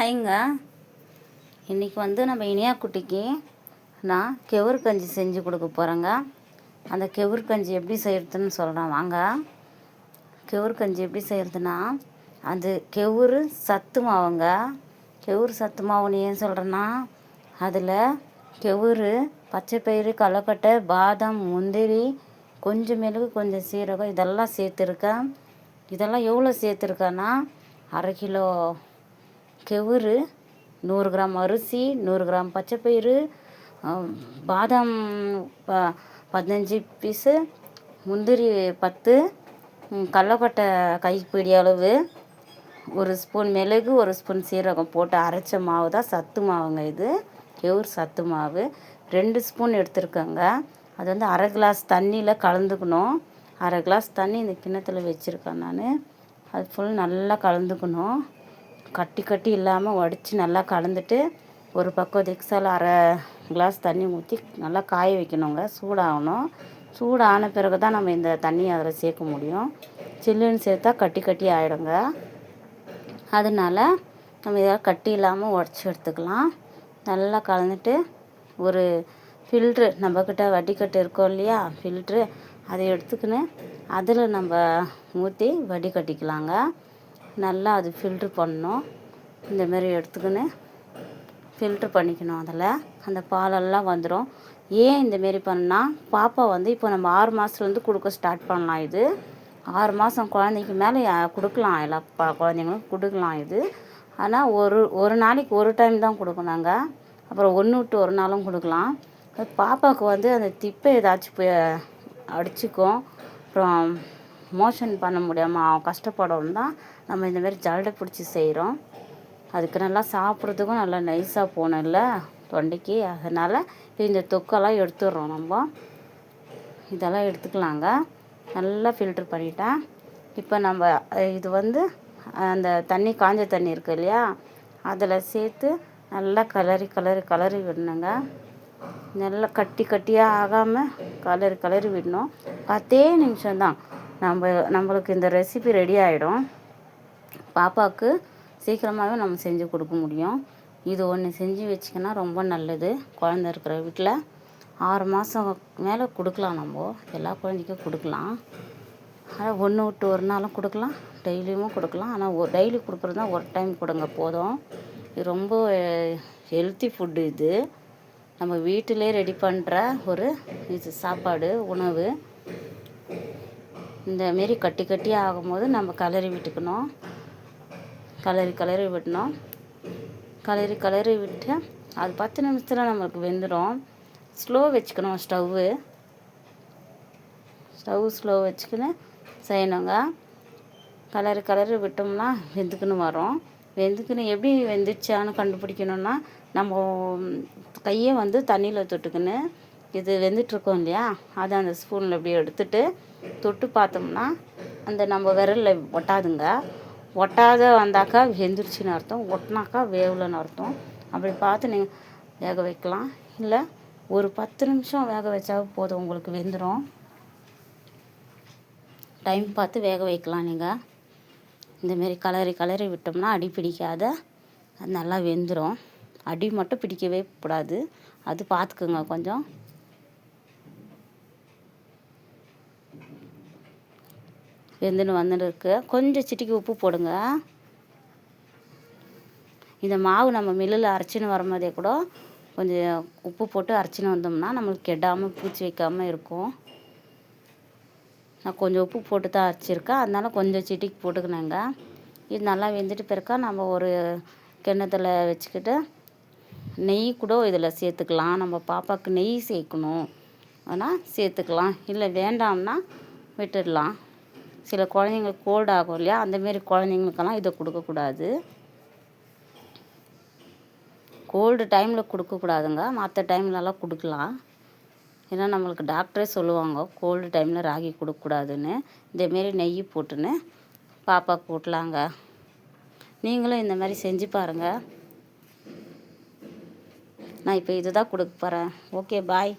ஹாய்ங்க. இன்றைக்கி வந்து நம்ம இனியா குட்டிக்கு நான் கெவுரு கஞ்சி செஞ்சு கொடுக்க போகிறேங்க. அந்த கெவுரு கஞ்சி எப்படி செய்கிறதுன்னு சொல்கிறேன் வாங்க. கெவுரு கஞ்சி எப்படி செய்கிறதுனா, அது கெவுரு சத்து மாவுங்க. கெவுரு சத்து மாவுன்னு ஏன் சொல்கிறேன்னா, அதில் கெவுரு, பச்சைப்பயிறு, கடலக்கொட்டை, பாதாம், முந்திரி, கொஞ்சம் மிளகு, கொஞ்சம் சீரகம் இதெல்லாம் சேர்த்துருக்கேன். இதெல்லாம் எவ்வளோ சேர்த்துருக்கேன்னா, 1/2 கிலோ கெவுரு, 100 கிராம் அரிசி, 100 கிராம் பச்சைப்பயிறு, பாதாம் 15 பீஸு, முந்திரி 10, கடலக்கொட்டை கைப்பிடி அளவு, 1 ஸ்பூன் மிளகு, 1 ஸ்பூன் சீரகம் போட்டு அரைச்ச மாவு தான் சத்து மாவுங்க. இது கெவுரு சத்து மாவு 2 ஸ்பூன் எடுத்துருக்கேங்க. அது வந்து 1/2 கிளாஸ் தண்ணியில் கலந்துக்கணும். 1/2 கிளாஸ் தண்ணி இந்த கிண்ணத்தில் வச்சுருக்கேன் நான். அது ஃபுல் நல்லா கலந்துக்கணும். கட்டி கட்டி இல்லாமல் வடித்து நல்லா கலந்துட்டு, ஒரு பக்கம் திக்ஸால் 1/2 கிளாஸ் தண்ணி ஊற்றி நல்லா காய வைக்கணுங்க. சூடாகணும். சூடான பிறகு தான் நம்ம இந்த தண்ணியை அதில் சேர்க்க முடியும். சில்லுன்னு சேர்த்தா கட்டி கட்டி ஆகிடுங்க. அதனால் நம்ம இதெல்லாம் கட்டி இல்லாமல் உடச்சி எடுத்துக்கலாம். நல்லா கலந்துட்டு ஒரு ஃபில்ட்ரு, நம்மக்கிட்ட வடிகட்டு இருக்கோம் இல்லையா, ஃபில்ட்ரு, அதை எடுத்துக்கின்னு அதில் நம்ம ஊற்றி வடிகட்டிக்கலாங்க. நல்லா அது ஃபில்ட்ரு பண்ணணும். இந்தமாரி எடுத்துக்கின்னு ஃபில்ட்ரு பண்ணிக்கணும். அதில் அந்த பாலெல்லாம் வந்துடும். ஏன் இந்தமாரி பண்ணால், பாப்பா வந்து இப்போ நம்ம 6 மாதத்துலேருந்து கொடுக்க ஸ்டார்ட் பண்ணலாம். இது 6 மாதம் குழந்தைக்கு மேலே கொடுக்கலாம். எல்லா குழந்தைங்களுக்கும் கொடுக்கலாம் இது. ஆனால் ஒரு நாளைக்கு ஒரு டைம் தான் கொடுக்கணுங்க. அப்புறம் 1 விட்டு 1 நாளும் கொடுக்கலாம். பாப்பாவுக்கு வந்து அந்த திப்பை ஏதாச்சும் போய் அடிச்சுக்கும். அப்புறம் மோஷன் பண்ண முடியாமல் கஷ்டப்படவும் தான் நம்ம இந்தமாரி ஜல்லடை பிடிச்சி செய்கிறோம். அதுக்கு நல்லா சாப்பிட்றதுக்கும் நல்லா நைஸாக போகணும் இல்லை தொண்டைக்கு. அதனால் இந்த தொக்கெல்லாம் எடுத்துடுறோம். நம்ம இதெல்லாம் எடுத்துக்கலாங்க. நல்லா ஃபில்ட்ரு பண்ணிட்டேன். இப்போ நம்ம இது வந்து அந்த தண்ணி, காஞ்ச தண்ணி இருக்குது இல்லையா, அதில் சேர்த்து நல்லா கலரி விடணுங்க. நல்லா கட்டி கட்டியாக ஆகாமல் கலரி விடணும். 10 நிமிஷம்தான் நம்மளுக்கு இந்த ரெசிபி ரெடி ஆகிடும். பாப்பாவுக்கு சீக்கிரமாகவே நம்ம செஞ்சு கொடுக்க முடியும். இது ஒன்று செஞ்சு வச்சிங்கன்னா ரொம்ப நல்லது. குழந்த இருக்கிற வீட்டில் 6 மாதம் மேலே கொடுக்கலாம். நம்ம எல்லா குழந்தைக்கும் கொடுக்கலாம். ஆனால் 1 விட்டு 1 நாளும் கொடுக்கலாம், டெய்லியும் கொடுக்கலாம். ஆனால் டெய்லி கொடுக்குறதுனா ஒரு டைம் கொடுங்க போதும். இது ரொம்ப ஹெல்த்தி ஃபுட்டு. இது நம்ம வீட்டிலே ரெடி பண்ணுற ஒரு சாப்பாடு, உணவு. இந்தமாரி கட்டி கட்டியாக ஆகும்போது நம்ம கலரி விட்டுக்கணும். கலரி விடணும். கலரி விட்டு அது 10 நிமிஷத்தில் நம்மளுக்கு வெந்துடும். ஸ்லோ வச்சுக்கணும். ஸ்டவ் ஸ்லோ வச்சுக்கின்னு செய்யணுங்க. கலரி விட்டோம்னா வெந்துக்குன்னு வரும். வெந்துக்குன்னு எப்படி வெந்துச்சான்னு கண்டுபிடிக்கணுன்னா, நம்ம கையை வந்து தண்ணியில் தொட்டுக்கின்னு இது வெந்துட்டுருக்கோம் இல்லையா, அதை அந்த ஸ்பூனில் அப்படியே எடுத்துகிட்டு தொட்டு பார்த்தோம்னா அந்த நம்ம விரலில் ஒட்டாதுங்க. ஒட்டாத வந்தாக்கா வெந்துருச்சின்னு அர்த்தம். ஒட்டினாக்கா வேவலைன்னு அர்த்தம். அப்படி பார்த்து நீங்கள் வேக வைக்கலாம். இல்லை ஒரு 10 நிமிஷம் வேக வச்சா போதும், உங்களுக்கு வெந்துடும். டைம் பார்த்து வேக வைக்கலாம். நீங்கள் இந்தமாரி கலரி விட்டோம்னா அடி பிடிக்காத அது நல்லா வெந்துடும். அடி மட்டும் பிடிக்கவே கூடாது. அது பார்த்துக்குங்க. கொஞ்சம் வெந்துன்னு வந்துருக்கு. கொஞ்சம் சிட்டிக்கு உப்பு போடுங்க. இந்த மாவு நம்ம மில்லில் அரைச்சின்னு வரும்போதே கூட கொஞ்சம் உப்பு போட்டு அரைச்சின்னு வந்தோம்னா நம்மளுக்கு கெடாமல் பூச்சி வைக்காமல் இருக்கும். நான் கொஞ்சம் உப்பு போட்டு தான் அரைச்சிருக்கேன். அதனால் கொஞ்சம் சிட்டிக்கு போட்டுக்கினேங்க. இது நல்லா வெந்துட்டு பிறக்கா நம்ம ஒரு கிண்ணத்தில் வச்சுக்கிட்டு நெய் கூட இதில் சேர்த்துக்கலாம். நம்ம பாப்பாவுக்கு நெய் சேர்க்கணும் ஆனால் சேர்த்துக்கலாம். இல்லை வேண்டாம்னா விட்டுடலாம். சில குழந்தைங்களுக்கு கோல்டு ஆகும் இல்லையா, அந்தமாரி குழந்தைங்களுக்கெல்லாம் இதை கொடுக்கக்கூடாது. கோல்டு டைமில் கொடுக்கக்கூடாதுங்க. மற்ற டைம்லலாம் கொடுக்கலாம். ஏன்னா நம்மளுக்கு டாக்டரே சொல்லுவாங்க கோல்டு டைமில் ராகி கொடுக்கக்கூடாதுன்னு. இதேமாரி நெய் போட்டுன்னு பாப்பாவுக்கு ஊட்டலாங்க. நீங்களும் இந்த மாதிரி செஞ்சு பாருங்கள். நான் இப்போ இதுதான் கொடுக்க போகிறேன். ஓகே, பாய்.